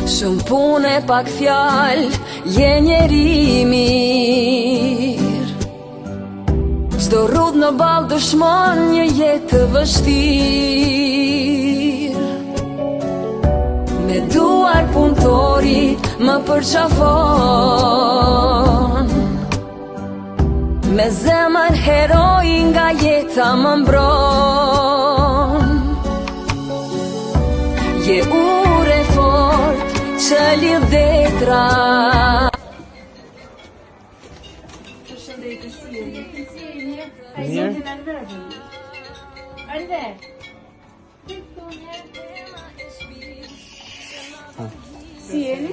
Shumë punë e pak fjalë, je njeri mirë. Çdo rrudh në ball dëshmon një jetë të vështirë. Me duar punëtori më përqafon, me zemër heroi nga jeta më mbron. Je ure fort që lidh detra. Mirë. Si jeni?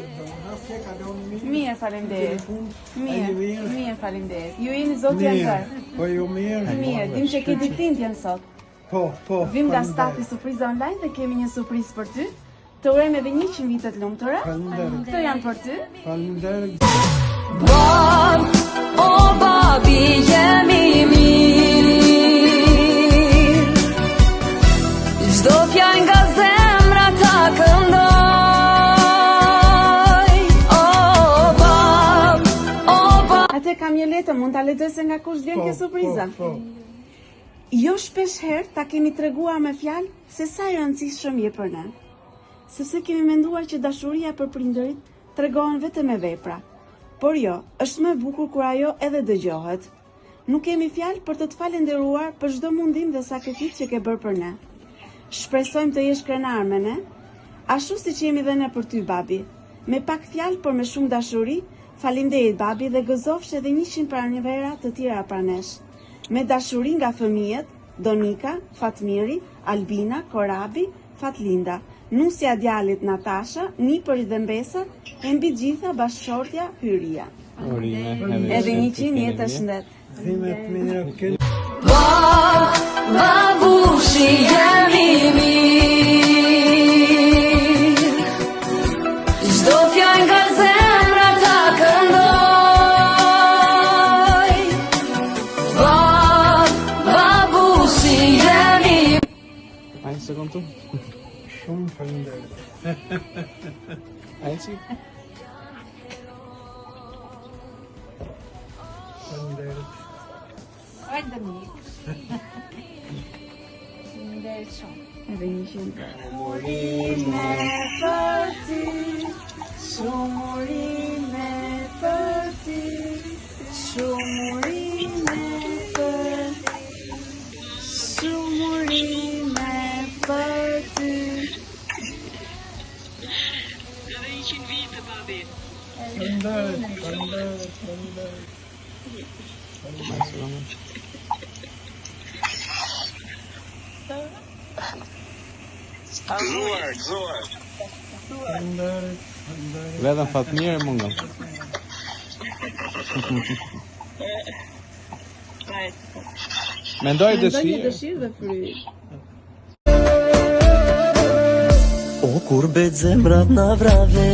Mirë, faleminderit. Mirë, faleminderit. Ju jeni zoti Angar? Po ju mirë. Mirë, dim që ke ditëlindjen sot. Po. Vim nga stafi Surpriza Online dhe kemi një surprizë për ty. Të urojmë edhe 100 vite të lumtura. Këto janë për ty. Faleminderit. Bab, o babi jemi mirë. Çdo fjalë nga zemra ta këndoj. O bab. Atë kam një letër, mund ta lexoj se nga kush vjen kjo surpriza? Po. Jo shpesh herë ta kemi treguar me fjalë se sa i rëndësishëm je për ne. Sepse kemi menduar që dashuria për prindërit tregohen vetëm me vepra. Por jo, është më e bukur kur ajo edhe dëgjohet. Nuk kemi fjalë për të falenderuar për çdo mundim dhe sakrificë që ke bërë për ne. Shpresojmë të jesh krenar me ne, ashtu siç jemi dhe ne për ty, babi. Me pak fjalë, por me shumë dashuri, faleminderit babi dhe gëzofsh edhe 100 pranvera të tjera pranesh. Me dashuri nga fëmijët, Donika, Fatmiri, Albina, Korabi, Fatlinda, nusja djalit Natasha, Nipëri dhe Mbesa, e mbi gjitha bashkëshortja Hyria. Edhe 100 jetë të shëndet. Dhimet mira kënë. Babushi jemi mirë. Çdo fjalë nga zemra ta këndoj. Babushi jemi mirë. Ai sekond tu. Shumë faleminderit. Ai si. Faleminderit. Hajde mirë. Faleminderit shumë. Edhe 100 për. Shumurime për ty, shumurime për ty, shumurime për ty, shumurime për ty. Edhe 100 vite, babi. Faleminderit. Gëzuar. Faleminderit. Vetëm Fatmir mungon. Mendoj dëshirë dhe fryj. O kur bet zemrat na vrave,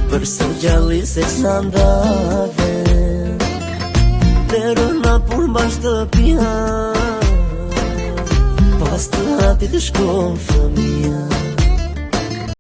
për së gjalli se s'na ndave, derëna pur mbash të pia, pas të atit shkon fëmija.